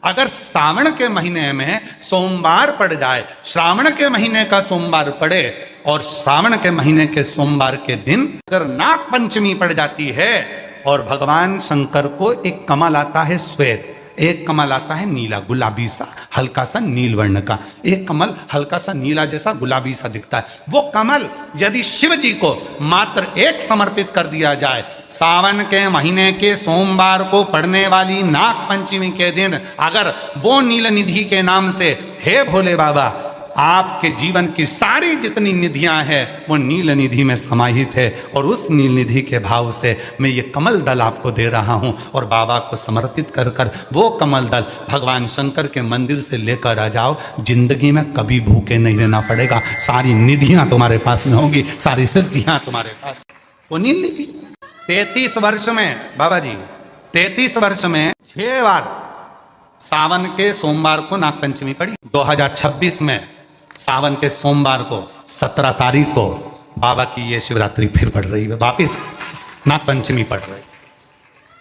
अगर सावन के महीने में सोमवार पड़ जाए, श्रावण के महीने का सोमवार पड़े और श्रावण के महीने के सोमवार के दिन अगर नाग पंचमी पड़ जाती है और भगवान शंकर को एक कमल आता है श्वेत, एक कमल आता है नीला गुलाबी सा हल्का सा नील वर्ण का, एक कमल हल्का सा नीला जैसा गुलाबी सा दिखता है, वो कमल यदि शिव जी को मात्र एक समर्पित कर दिया जाए, सावन के महीने के सोमवार को पड़ने वाली नाग पंचमी के दिन अगर वो नील निधि के नाम से, हे भोले बाबा आपके जीवन की सारी जितनी निधियां हैं वो नील निधि में समाहित है और उस नील निधि के भाव से मैं ये कमल दल आपको दे रहा हूं और बाबा को समर्पित कर कर वो कमल दल भगवान शंकर के मंदिर से लेकर आ जाओ, जिंदगी में कभी भूखे नहीं रहना पड़ेगा, सारी निधियां तुम्हारे पास में होंगी, सारी सिद्धियां तुम्हारे पास। वो नील निधि 33 वर्ष में बाबा जी 33 वर्ष में 6 बार सावन के सोमवार को नाग पंचमी पड़ी। 2026 में सावन के सोमवार को 17 तारीख को बाबा की ये शिवरात्रि फिर पड़ रही है, वापिस नाग पंचमी पड़ रही,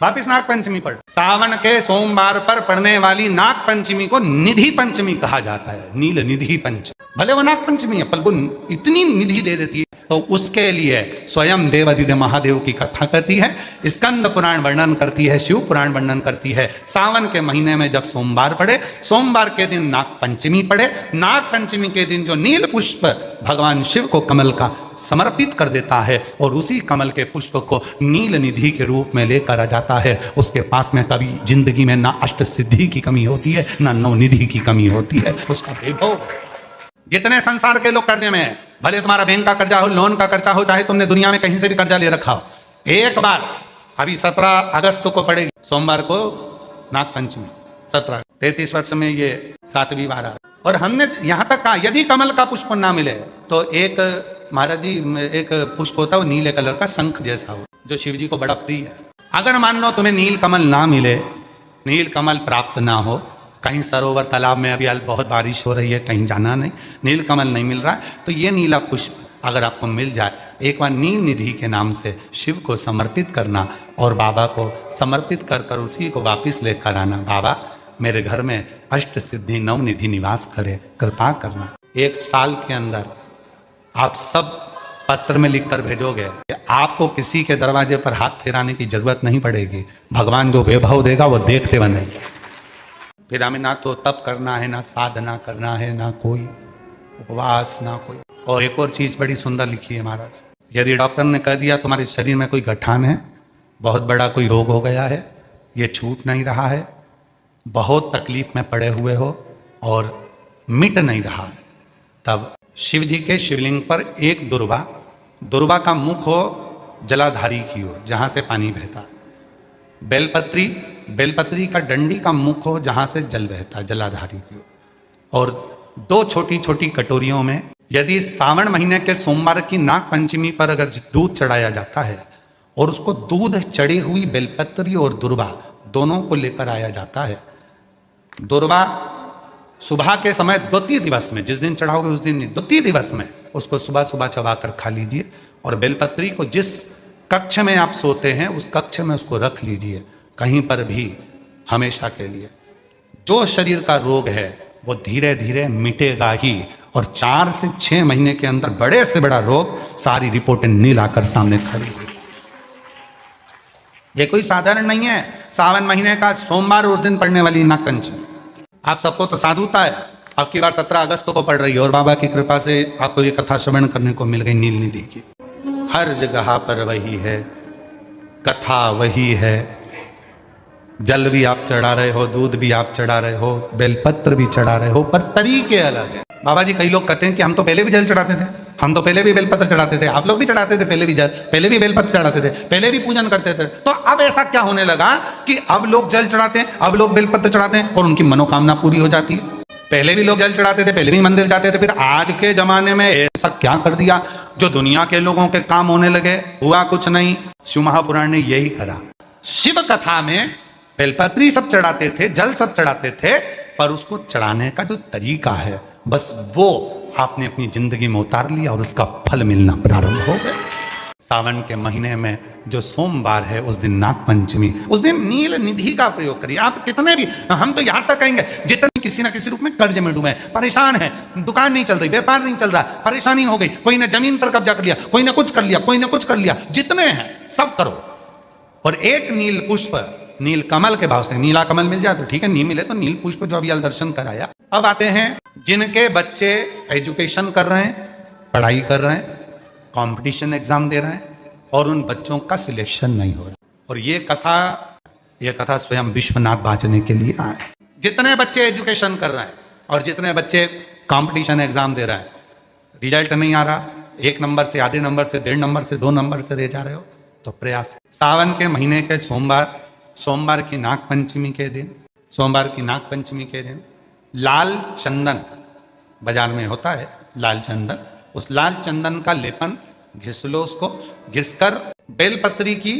वापिस नाग पंचमी पड़। सावन के सोमवार पर पड़ने वाली नाग पंचमी को निधि पंचमी कहा जाता है, नील निधि पंचमी। भले वो नाग पंचमी है पर वो इतनी निधि दे देती है, तो उसके लिए स्वयं देवाधिदेव महादेव की कथा करती है, स्कंद पुराण वर्णन करती है, शिव पुराण वर्णन करती है। सावन के महीने में जब सोमवार पड़े, सोमवार के दिन नाग पंचमी पड़े, नाग पंचमी के दिन जो नील पुष्प भगवान शिव को कमल का समर्पित कर देता है और उसी कमल के पुष्प को नील निधि के रूप में लेकर आ जाता है, उसके पास में कभी जिंदगी में ना अष्ट सिद्धि की कमी होती है ना नौ निधि की कमी होती है। उसका वैभव, जितने संसार के लोग कर्जे में है, भले तुम्हारा बैंक का कर्जा हो, लोन का कर्जा हो, चाहे तुमने दुनिया में कहीं से भी कर्जा ले रखा हो, एक बार अभी 17 अगस्त को पड़ेगी, सोमवार को नाग पंचमी, 33 वर्ष में ये 7वीं बार आ रहा। और हमने यहां तक कहा यदि कमल का पुष्प ना मिले तो एक महाराज जी एक पुष्प होता है वो नीले कलर का शंख जैसा हो, जो शिव जी को बड़ा प्रिय है। अगर मान लो तुम्हें नील कमल ना मिले, नील कमल प्राप्त ना हो, कहीं सरोवर तालाब में अभी बहुत बारिश हो रही है, कहीं जाना नहीं, नील कमल नहीं मिल रहा है, तो ये नीला पुष्प अगर आपको मिल जाए, एक बार नील निधि के नाम से शिव को समर्पित करना और बाबा को समर्पित कर कर उसी को वापस लेकर आना। बाबा मेरे घर में अष्ट सिद्धि नव निधि निवास करे, कृपा करना। 1 साल के अंदर आप सब पत्र में लिख कर भेजोगे, आपको किसी के दरवाजे पर हाथ फेराने की जरूरत नहीं पड़ेगी, भगवान जो वैभव देगा वो देखते बनेगा। फिर हमें ना तो तप करना है, ना साधना करना है, ना कोई उपवास, ना कोई। और एक और चीज बड़ी सुंदर लिखी है महाराज, यदि डॉक्टर ने कह दिया तुम्हारे शरीर में कोई गठान है, बहुत बड़ा कोई रोग हो गया है, ये छूट नहीं रहा है, बहुत तकलीफ में पड़े हुए हो और मिट नहीं रहा, तब शिव जी के शिवलिंग पर एक दुर्वा का मुख हो जलाधारी की ओर जहां से पानी बहता, बेलपत्री का डंडी का मुख हो जहां से जल बहता जलाधारी की ओर, और 2 छोटी छोटी कटोरियों में यदि सावन महीने के सोमवार की नाग पंचमी पर अगर दूध चढ़ाया जाता है और उसको दूध चढ़ी हुई बेलपत्री और दुर्वा दोनों को लेकर आया जाता है, दुर्वा सुबह के समय द्वितीय दिवस में, जिस दिन चढ़ाओगे उस दिन नहीं, द्वितीय दिवस में उसको सुबह सुबह चबा कर खा लीजिए, और बेलपत्री को जिस कक्ष में आप सोते हैं उस कक्ष में उसको रख लीजिए, कहीं पर भी हमेशा के लिए। जो शरीर का रोग है वो धीरे धीरे मिटेगा ही, और 4 से 6 महीने के अंदर बड़े से बड़ा रोग सारी रिपोर्टें नील आकर सामने खड़ी हुई। ये कोई साधारण नहीं है, सावन महीने का सोमवार उस दिन पड़ने वाली नाग पंचमी। आप सबको तो साधुता है, अब की बार 17 अगस्त को पड़ रही है और बाबा की कृपा से आपको ये कथा श्रवण करने को मिल गई नील निधि की। हर जगह पर वही है, कथा वही है, जल भी आप चढ़ा रहे हो, दूध भी आप चढ़ा रहे हो, बेलपत्र भी चढ़ा रहे हो, पर तरीके अलग है। बाबा जी कई लोग कहते हैं कि हम तो पहले भी जल चढ़ाते थे, हम तो पहले भी बेलपत्र चढ़ाते थे, आप लोग भी चढ़ाते थे पहले भी जल, पहले भी बेलपत्र चढ़ाते थे, पहले भी पूजन करते थे, तो अब ऐसा क्या होने लगा कि अब लोग जल चढ़ाते हैं, अब लोग बेलपत्र चढ़ाते हैं और उनकी मनोकामना पूरी हो जाती है। पहले भी लोग जल चढ़ाते थे, पहले भी मंदिर जाते थे, फिर आज के जमाने में ऐसा क्या कर दिया जो दुनिया के लोगों के काम होने लगे? हुआ कुछ नहीं, शिव महापुराण ने यही करा। शिव कथा में बेलपत्री सब चढ़ाते थे, जल सब चढ़ाते थे, पर उसको चढ़ाने का जो तरीका है बस वो आपने अपनी जिंदगी में उतार लिया और उसका फल मिलना प्रारंभ हो गया। सावन के महीने में जो सोमवार है उस दिन नाग पंचमी, उस दिन नील निधि का प्रयोग करिए। आप कितने भी, हम तो यहां तक कहेंगे जितने किसी ना किसी रूप में कर्ज में डूबे, परेशान है, दुकान नहीं चल रही, व्यापार नहीं चल रहा, परेशानी हो गई, कोई ने जमीन पर कब्जा कर लिया, कोई ने कुछ कर लिया, कोई ने कुछ कर लिया, जितने हैं सब करो। और एक नील पुष्प, नील कमल के भाव से, नीला कमल मिल जाए तो ठीक है, नहीं मिले तो नील पुष्प जो अभी दर्शन कराया। अब आते हैं जिनके बच्चे एजुकेशन कर रहे हैं, पढ़ाई कर रहे हैं, कंपटीशन एग्जाम दे रहे हैं और उन बच्चों का सिलेक्शन नहीं हो रहा, और ये कथा स्वयं विश्वनाथ बांचने के लिए आए। जितने बच्चे एजुकेशन कर रहे हैं और जितने बच्चे कंपटीशन एग्जाम दे रहे हैं, रिजल्ट नहीं आ रहा, 1 नंबर से, आधे नंबर से, 1.5 नंबर से, 2 नंबर से रह जा रहे हो, तो प्रयास। सावन के महीने के सोमवार की नाग पंचमी के दिन, सोमवार की नाग पंचमी के दिन लाल चंदन बाजार में होता है, लाल चंदन, उस लाल चंदन का लेपन घिस लो, उसको घिसकर बेलपत्री की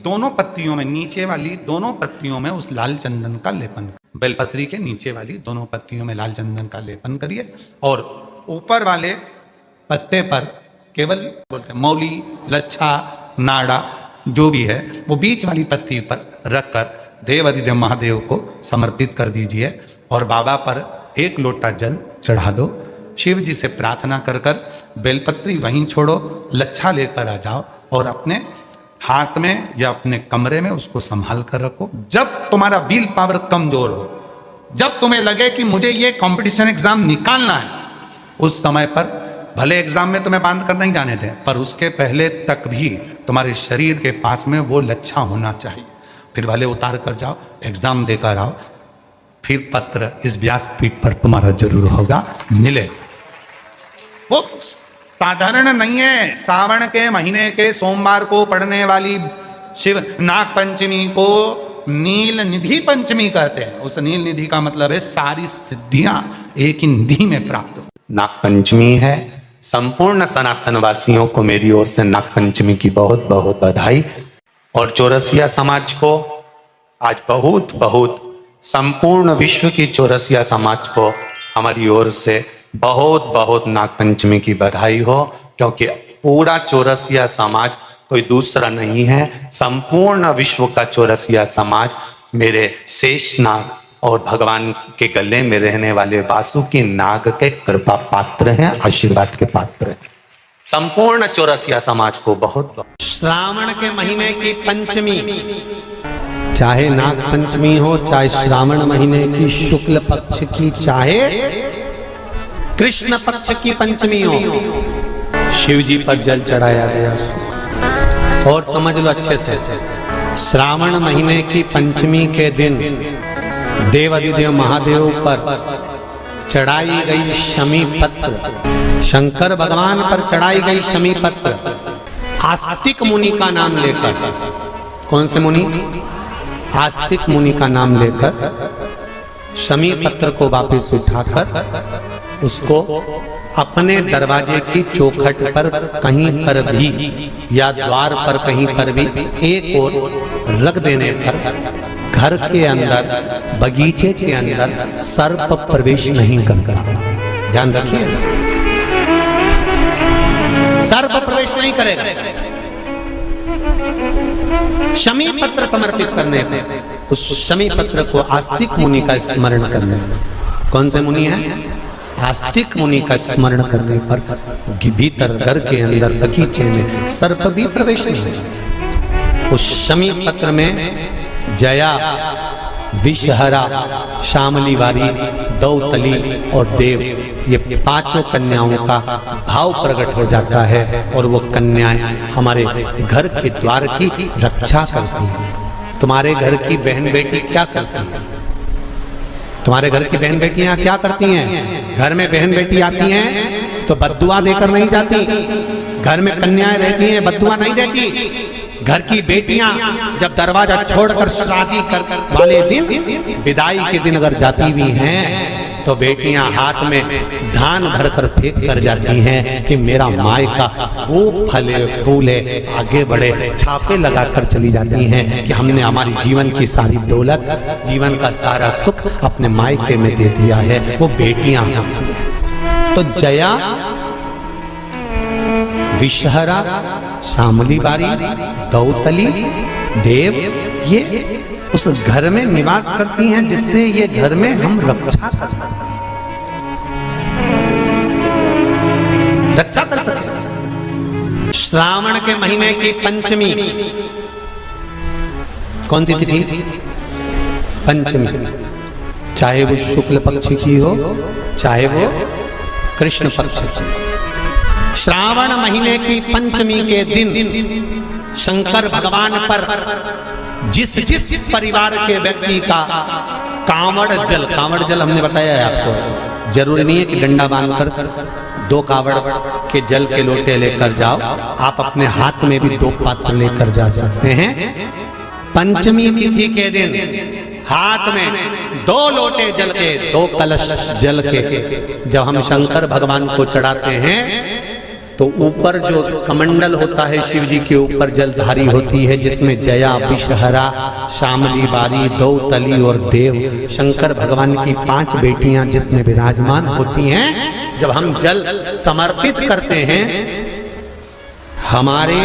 दोनों पत्तियों में, नीचे वाली दोनों पत्तियों में उस लाल चंदन का लेपन, बेलपत्री के नीचे वाली दोनों पत्तियों में लाल चंदन का लेपन करिए, और ऊपर वाले पत्ते पर केवल बोलते हैं मौली, लच्छा, नाड़ा जो भी है वो बीच वाली पत्ती पर रखकर देवाधिदेव महादेव को समर्पित कर दीजिए और बाबा पर 1 लोटा जल चढ़ा दो। शिव जी से प्रार्थना कर कर बेलपत्री वहीं छोड़ो, लच्छा लेकर आ जाओ और अपने हाथ में या अपने कमरे में उसको संभाल कर रखो। जब तुम्हारा विल पावर कमजोर हो, जब तुम्हें लगे कि मुझे ये कंपटीशन एग्जाम निकालना है, उस समय पर भले एग्जाम में तुम्हें बांध कर नहीं जाने दें, पर उसके पहले तक भी तुम्हारे शरीर के पास में वो लच्छा होना चाहिए। फिर भले उतार कर जाओ, एग्जाम देकर आओ, फिर पत्र इस व्यासपीठ पर तुम्हारा जरूर होगा, मिले। वो साधारण नहीं है। सावन के महीने के सोमवार को पढ़ने वाली शिव नाग पंचमी को नील निधि पंचमी कहते हैं। उस नील निधि का मतलब है सारी सिद्धियां एक ही निधि में प्राप्त हो। नाग पंचमी है। संपूर्ण सनातन वासियों को मेरी ओर से नाग पंचमी की बहुत बहुत बधाई, और चौरसिया समाज को आज बहुत बहुत, संपूर्ण विश्व की चौरसिया समाज को हमारी ओर से बहुत बहुत नाग पंचमी की बधाई हो, क्योंकि पूरा चौरसिया समाज कोई दूसरा नहीं है। संपूर्ण विश्व का चौरसिया समाज मेरे शेष नाग और भगवान के गले में रहने वाले वासुकी नाग के कृपा पात्र हैं, आशीर्वाद के पात्र हैं। संपूर्ण चौरसिया समाज को बहुत बहुत। श्रावण के महीने की पंचमी, चाहे नाग पंचमी हो, चाहे श्रावण महीने की शुक्ल पक्ष की, चाहे कृष्ण पक्ष की पंचमी हो, शिव जी पर जल चढ़ाया गया। और समझ लो अच्छे से, श्रावण महीने की पंचमी के दिन देवाधिदेव महादेव पर चढ़ाई गई शमी पत्र, शंकर भगवान पर चढ़ाई गई शमी पत्र, आस्तिक मुनि का नाम लेकर, कौन से मुनि? आस्तिक मुनि का नाम लेकर शमी पत्र को वापस उठाकर उसको अपने दरवाजे की चौखट पर कहीं पर भी या द्वार पर कहीं पर भी एक ओर रख देने पर घर के अंदर, बगीचे के अंदर सर्प प्रवेश नहीं करता। ध्यान रखिए, सर्प प्रवेश नहीं करेगा। शमी पत्र समर्पित करने पर, उस शमी पत्र को आस्तिक मुनि का स्मरण करने पर, कौन से मुनि है? आस्तिक मुनि का स्मरण करने पर भीतर घर के अंदर बगीचे में सर्प भी प्रवेश नहीं। उस शमी पत्र में जया, विषहरा, शामली वारी, दौतली और देव, ये 5 कन्याओं का भाव प्रकट हो जाता है और वो कन्याएं हमारे घर के द्वार की रक्षा करती हैं। तुम्हारे घर की बहन बेटी क्या करती है? तुम्हारे घर की बहन बेटियां क्या करती हैं? घर में बहन बेटी आती हैं तो बद्दुआ देकर नहीं जाती। घर में कन्याएं रहती हैं, बद्दुआ नहीं देती। घर की बेटियां जब दरवाजा छोड़कर शादी कर वाले दिन, विदाई के दिन अगर जाती भी हैं तो बेटियां हाथ में धान भरकर फेंक कर जाती हैं कि मेरा मायका खूब फले फूले आगे बढ़े। छापे लगाकर चली जाती हैं कि हमने हमारी जीवन की सारी दौलत, जीवन का सारा सुख अपने मायके में दे दिया है। वो बेटियां होती हैं। तो जया, विषहरा, शामली बारी, दौतली, देव, ये उस घर में निवास करती हैं जिससे ये घर में हम रक्षा कर सकते, रक्षा कर सकते। श्रावण के महीने की पंचमी, कौन सी तिथि? पंचमी, चाहे वो शुक्ल पक्ष की हो चाहे वो कृष्ण पक्ष की। श्रावण महीने की पंचमी के दिन शंकर भगवान पर जिस जिस परिवार के व्यक्ति का कांवड़ जल हमने बताया है आपको, जरूरी नहीं है कि डंडा बांधकर 2 कावड़ के जल के लोटे लेकर जाओ, आप अपने हाथ में भी 2 पात्र लेकर जा सकते हैं। पंचमी तिथि के दिन हाथ में 2 लोटे जल के, 2 कलश जल के जब हम शंकर भगवान को चढ़ाते हैं तो ऊपर जो कमंडल होता है शिव जी के ऊपर जलधारी होती है, जिसमें जया, विषहरा, शामली बारी, दौतली और देव, शंकर भगवान की 5 बेटियां जिसमें विराजमान होती हैं। जब हम जल समर्पित करते हैं, हमारे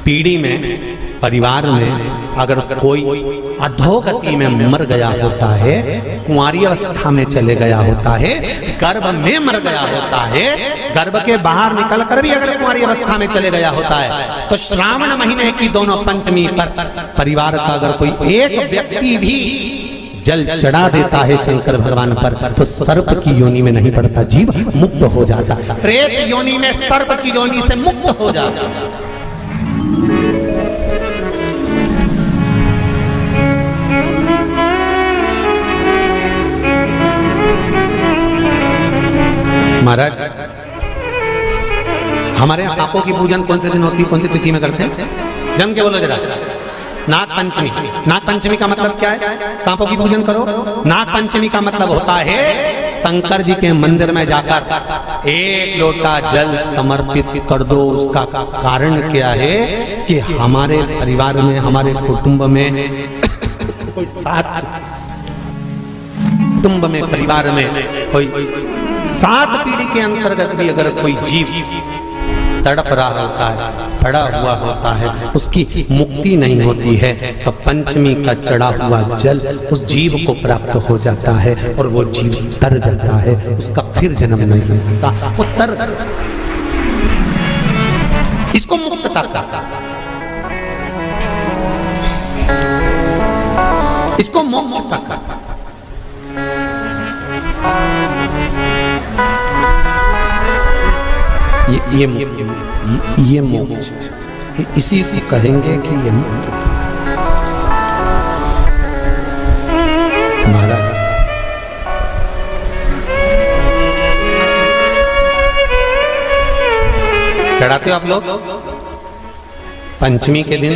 पीढ़ी में, परिवार में अगर कोई अधोगति में मर गया होता है, कुंवारी अवस्था में चले गया होता है, गर्भ में मर गया होता है, गर्भ के बाहर निकल कर भी अगर कुंवारी अवस्था में चले गया होता है, तो श्रावण महीने की दोनों पंचमी पर परिवार का अगर कोई एक व्यक्ति भी जल चढ़ा देता है शंकर भगवान पर, तो सर्प की योनि में नहीं पड़ता, जीव मुक्त हो जाता, प्रेत योनि में सर्प की योनि से मुक्त हो जाता। महाराज, हमारे यहाँ सांपों की पूजन कौन से दिन होती है, कौन सी तिथि में करते हैं? जम के बोलो जरा। नाग पंचमी। नाग पंचमी का मतलब क्या है? सांपों की पूजन करो। नाग पंचमी का मतलब होता है शंकर जी के मंदिर में जाकर 1 लोटा जल समर्पित कर दो। उसका कारण क्या है कि हमारे परिवार में, हमारे कुटुंब में कोई 7 कुटुंब में, परिवार में कोई 7 पीढ़ी के अंतर्गत भी अगर कोई जीव तड़प रहा होता है, पड़ा हुआ होता है, उसकी मुक्ति नहीं होती है, तो पंचमी का चढ़ा हुआ जल उस जीव को प्राप्त हो जाता है और वो जीव तर जाता है, उसका फिर जन्म नहीं होता, वो तर, इसको मुक्तता का, इसको मोक्ष का। ये मोक्ष, इसी को कहेंगे कि ये मुक्तता। महाराज, चढ़ाते हो आप लोग पंचमी के दिन,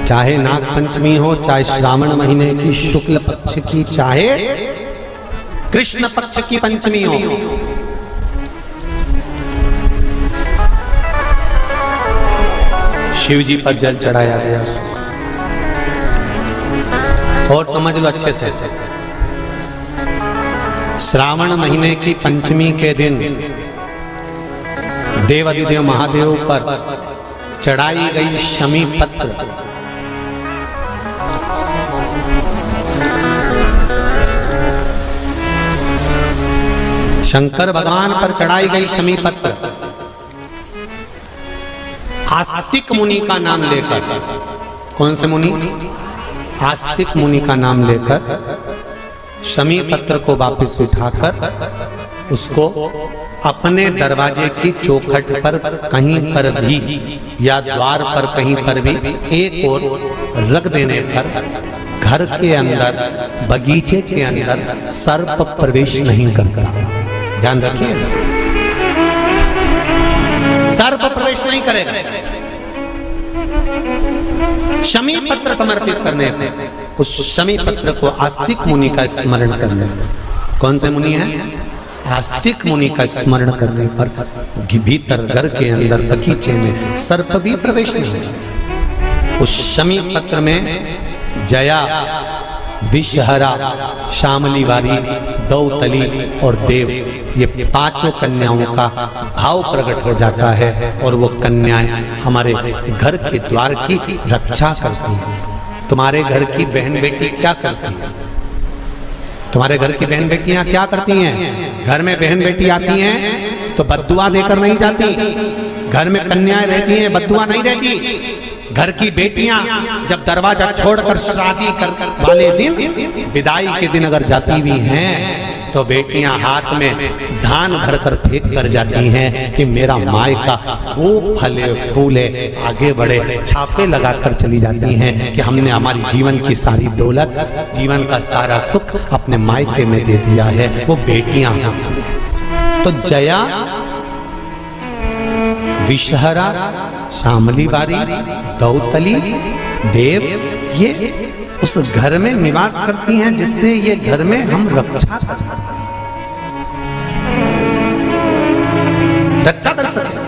चाहे नाग पंचमी हो, चाहे श्रावण महीने की शुक्ल पक्ष की, चाहे कृष्ण पक्ष की पंचमी हो, शिव जी पर जल चढ़ाया गया। और समझ लो अच्छे से, श्रावण महीने की पंचमी के दिन देवाधिदेव महादेव पर चढ़ाई गई शमी पत्र, शंकर भगवान पर चढ़ाई गई शमी पत्र आस्तिक मुनि का नाम लेकर, कौन से मुनि? आस्तिक मुनि का नाम लेकर शमी पत्र को वापस उठाकर उसको अपने दरवाजे की चौखट पर कहीं पर भी या द्वार पर कहीं पर भी एक ओर रख देने पर घर के अंदर, बगीचे के अंदर सर्प प्रवेश नहीं करता। ध्यान रखिए, सर्प प्रवेश नहीं करेगा। शमी पत्र समर्पित करने पर, उस शमी पत्र को आस्तिक मुनि का स्मरण करने पर, कौन से मुनि है? आस्तिक मुनि का स्मरण करने पर भीतर घर के अंदर बगीचे में सर्प भी प्रवेश नहीं। उस शमी पत्र में जया, विषहरा, शामली वारी, दौतली और देव, ये पांचों कन्याओं का भाव प्रकट हो जाता है और वो कन्याएं हमारे घर के द्वार की रक्षा करती हैं। तुम्हारे घर की बहन बेटी क्या करती है? तुम्हारे घर की बहन बेटियां क्या करती हैं? घर में बहन बेटी आती हैं तो बद्दुआ देकर नहीं जाती। घर में कन्याएं रहती हैं, बद्दुआ नहीं देती। घर की बेटियां जब दरवाजा छोड़कर शादी कर वाले दिन, विदाई के दिन अगर जाती भी हैं तो बेटियां हाथ में धान भरकर फेंक कर जाती हैं कि मेरा मायका खूब फले फूले आगे बढ़े। छापे लगाकर चली जाती हैं कि हमने हमारी जीवन की सारी दौलत, जीवन का सारा सुख अपने मायके में दे दिया है। वो बेटियां होती हैं। तो जया, विषहरा, शामली बारी, दौतली, देव, ये उस घर में निवास करती हैं जिससे ये घर में हम रक्षा कर सकते, रक्षा कर सकते।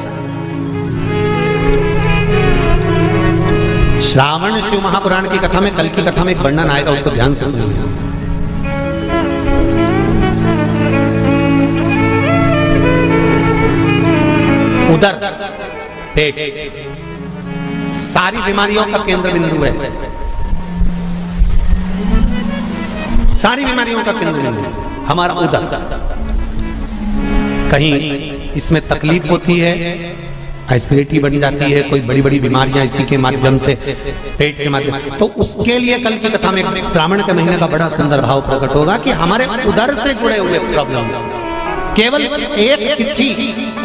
श्रावण शिव महापुराण की कथा में, कल की कथा में एक वर्णन आएगा, उसको ध्यान से सुनिए। उदर, पेट, सारी बीमारियों का केंद्र बिंदु है। सारी बीमारियों का केंद्र बिंदु हमारा उदर। कहीं इसमें तकलीफ होती है, एसिडिटी बन जाती है, कोई बड़ी बड़ी बीमारियां इसी के माध्यम से, पेट के माध्यम, तो उसके लिए कल की कथा में श्रावण के महीने का बड़ा सुंदर भाव प्रकट होगा कि हमारे उदर से जुड़े हुए प्रॉब्लम, केवल एक तिथि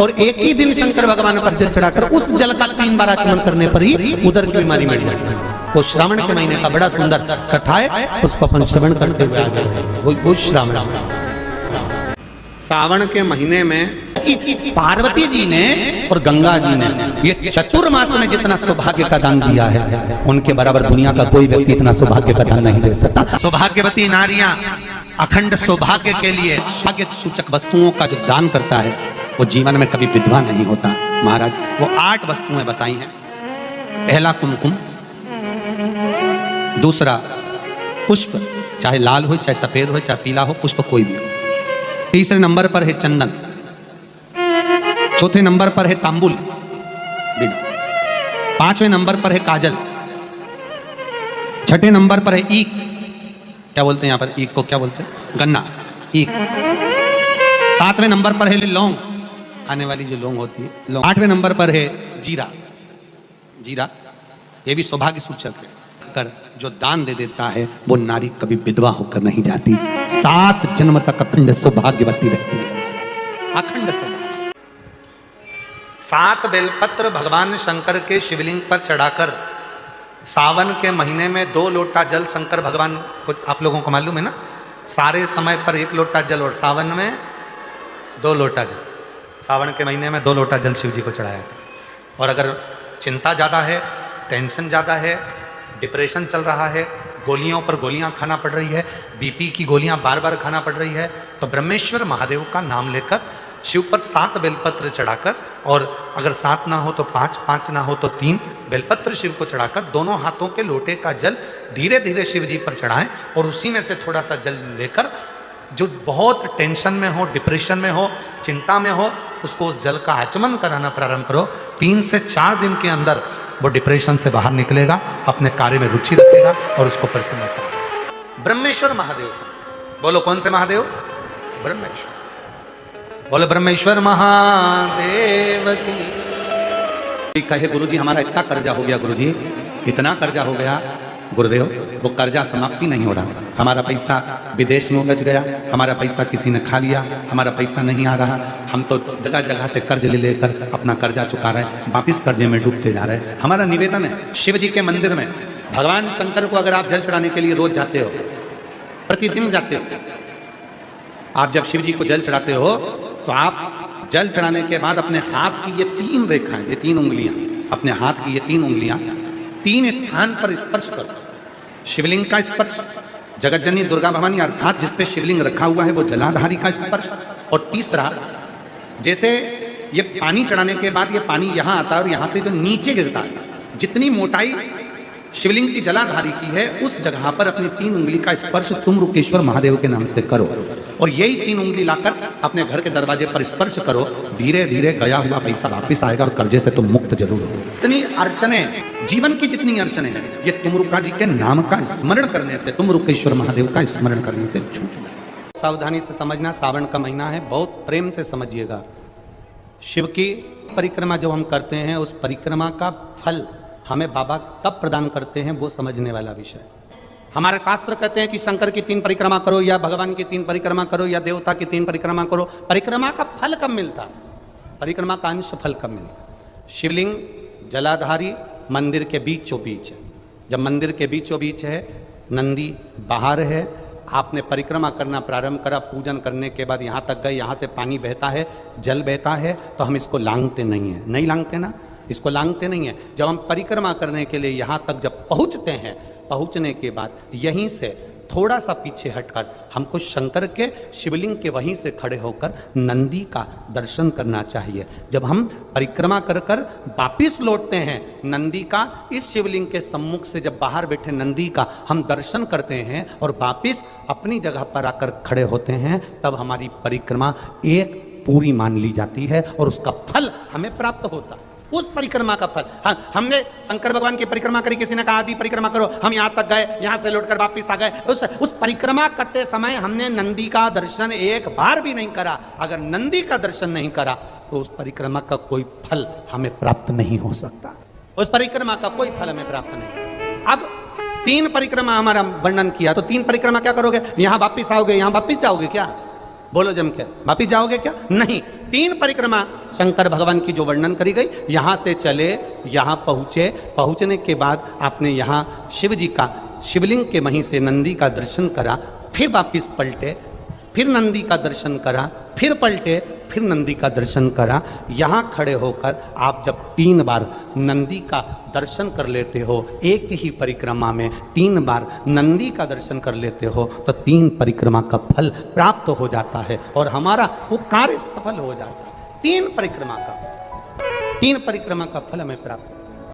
और एक ही दिन शंकर भगवान पर जल चढ़ाकर उस जल का 3 बार आचमन करने पर ही उदर की बीमारी मिट जाती है। वो श्रावण के महीने का बड़ा सुंदर कथा है, उसको अपन श्रवण करते हुए आगे बढ़ेंगे। वो श्रावण, सावन के महीने में पार्वती जी ने और गंगा जी ने ये चतुर्मास में जितना सौभाग्य का दान दिया है, उनके बराबर दुनिया का कोई व्यक्ति इतना सौभाग्य का दान नहीं दे सकता। सौभाग्यवती नारियां अखंड सौभाग्य के लिए भाग्य सूचक वस्तुओं का जो दान करता है वो जीवन में कभी विधवा नहीं होता। महाराज वो 8 वस्तुएं बताई हैं। पहला कुमकुम, दूसरा पुष्प, चाहे लाल हो, चाहे सफेद हो, चाहे पीला हो, पुष्प कोई भी हो। तीसरे नंबर पर है चंदन, चौथे नंबर पर है तांबुल, 5वें नंबर पर है काजल, 6ठे नंबर पर है ईख, क्या बोलते हैं यहाँ पर ईख को, क्या बोलते हैं, गन्ना, ईख। 7वें नंबर पर है लौंग, खाने वाली जो लौंग होती है, लौंग। 8वें नंबर पर है जीरा, जीरा ये भी सौभाग्य सूचक है। कर जो दान दे देता है वो नारी कभी विधवा होकर नहीं जाती, 7 जन्म तक अखंड सौभाग्यवती रहती है, अखंड सौभाग्य। 7 बेलपत्र भगवान शंकर के शिवलिंग पर चढ़ाकर सावन के महीने में 2 लोटा जल शंकर भगवान को, आप लोगों को मालूम है ना, सारे समय पर 1 लोटा जल और सावन में 2 लोटा जल। सावन के महीने में 2 लोटा जल शिव जी को चढ़ाया। और अगर चिंता ज़्यादा है, टेंशन ज़्यादा है, डिप्रेशन चल रहा है, गोलियों पर गोलियां खाना पड़ रही है, बीपी की गोलियां बार बार खाना पड़ रही है, तो ब्रह्मेश्वर महादेव का नाम लेकर शिव पर 7 बेलपत्र चढ़ाकर, और अगर 7 ना हो तो 5, 5 ना हो तो 3 बेलपत्र शिव को चढ़ाकर दोनों हाथों के लोटे का जल धीरे धीरे शिव जी पर चढ़ाएं और उसी में से थोड़ा सा जल लेकर जो बहुत टेंशन में हो, डिप्रेशन में हो, चिंता में हो, उसको उस जल का आचमन कराना प्रारंभ करो। 3 से 4 दिन के अंदर वो डिप्रेशन से बाहर निकलेगा, अपने कार्य में रुचि रखेगा और उसको प्रसन्न करेगा। ब्रह्मेश्वर महादेव, बोलो कौन से महादेव? ब्रह्मेश्वर। बोलो ब्रह्मेश्वर महादेव की। कहे गुरुजी हमारा इतना कर्जा हो गया, गुरुजी इतना कर्जा हो गया गुरुदेव, वो कर्जा समाप्ति नहीं हो रहा, हमारा पैसा विदेश में उलझ गया, हमारा पैसा किसी ने खा लिया, हमारा पैसा नहीं आ रहा, हम तो जगह जगह से कर्ज ले लेकर अपना कर्जा चुका रहे हैं, वापिस कर्जे में डूबते जा रहे हैं। हमारा निवेदन है शिव जी के मंदिर में भगवान शंकर को अगर आप जल चढ़ाने के लिए रोज जाते हो, प्रतिदिन जाते हो, आप जब शिव जी को जल चढ़ाते हो तो आप जल चढ़ाने के बाद अपने हाथ की ये 3 रेखाएं, ये 3 उंगलियां, अपने हाथ की ये 3 उंगलियां 3 स्थान पर स्पर्श करो। शिवलिंग का स्पर्श, जगत जननी दुर्गा भवानी अर्थात जिस पे शिवलिंग रखा हुआ है वो जलाधारी का स्पर्श, और तीसरा जैसे ये पानी चढ़ाने के बाद ये पानी यहाँ आता है और यहाँ से जो नीचे गिरता है, जितनी मोटाई शिवलिंग की जलाधारी की है, उस जगह पर अपनी 3 उंगली का स्पर्श तुमरुकेश्वर महादेव के नाम से करो और यही 3 उंगली लाकर अपने घर के दरवाजे पर स्पर्श करो। धीरे धीरे गया हुआ पैसा वापिस आएगा और कर्जे से तुम मुक्त जरूर हो। इतनी अड़चने, जीवन की जितनी अड़चने हैं, ये तुमरुका जी के नाम का स्मरण करने से, तुमरुकेश्वर महादेव का स्मरण करने से छूट। सावधानी से समझना, सावन का महीना है, बहुत प्रेम से समझिएगा। शिव की परिक्रमा जब हम करते हैं, उस परिक्रमा का फल हमें बाबा कब प्रदान करते हैं, वो समझने वाला विषय। हमारे शास्त्र कहते हैं कि शंकर की 3 परिक्रमा करो, या भगवान की 3 परिक्रमा करो, या देवता की 3 परिक्रमा करो। परिक्रमा का फल कब मिलता? परिक्रमा का अंश फल कब मिलता? शिवलिंग जलाधारी मंदिर के बीचों बीच है। जब मंदिर के बीचों बीच है, नंदी बाहर है, आपने परिक्रमा करना प्रारंभ करा, पूजन करने के बाद यहाँ तक गए, यहाँ से पानी बहता है, जल बहता है, तो हम इसको लांघते नहीं हैं। नहीं लांघते ना, इसको लांघते नहीं है। जब हम परिक्रमा करने के लिए यहाँ तक जब पहुँचते हैं, पहुँचने के बाद यहीं से थोड़ा सा पीछे हटकर हमको शंकर के शिवलिंग के वहीं से खड़े होकर नंदी का दर्शन करना चाहिए। जब हम परिक्रमा कर कर वापिस लौटते हैं, नंदी का, इस शिवलिंग के सम्मुख से जब बाहर बैठे नंदी का हम दर्शन करते हैं और वापिस अपनी जगह पर आकर खड़े होते हैं, तब हमारी परिक्रमा एक पूरी मान ली जाती है और उसका फल हमें प्राप्त होता है। उस परिक्रमा का फल, हमने शंकर भगवान की परिक्रमा करी, किसी ने कहा आदि परिक्रमा करो, हम यहाँ तक गए, यहाँ से लौटकर वापिस आ गए। उस परिक्रमा करते समय हमने नंदी का दर्शन एक बार भी नहीं करा। अगर नंदी का दर्शन नहीं करा तो उस परिक्रमा का कोई फल हमें प्राप्त नहीं हो सकता। उस परिक्रमा का कोई फल हमें प्राप्त नहीं। अब 3 परिक्रमा हमारा वर्णन किया, तो 3 परिक्रमा क्या करोगे? यहाँ वापिस आओगे, यहाँ वापिस जाओगे क्या? बोलो जम के, वापिस जाओगे क्या? नहीं। 3 परिक्रमा शंकर भगवान की जो वर्णन करी गई, यहाँ से चले, यहाँ पहुँचे, पहुँचने के बाद आपने यहाँ शिव जी का, शिवलिंग के वहीं से नंदी का दर्शन करा, फिर वापिस पलटे, फिर नंदी का दर्शन करा, फिर पलटे, फिर नंदी का दर्शन करा। यहाँ खड़े होकर आप जब 3 बार नंदी का दर्शन कर लेते हो, एक ही परिक्रमा में 3 बार नंदी का दर्शन कर लेते हो, तो 3 परिक्रमा का फल प्राप्त हो जाता है और हमारा वो कार्य सफल हो जाता है। 3 परिक्रमा का फल हमें प्राप्त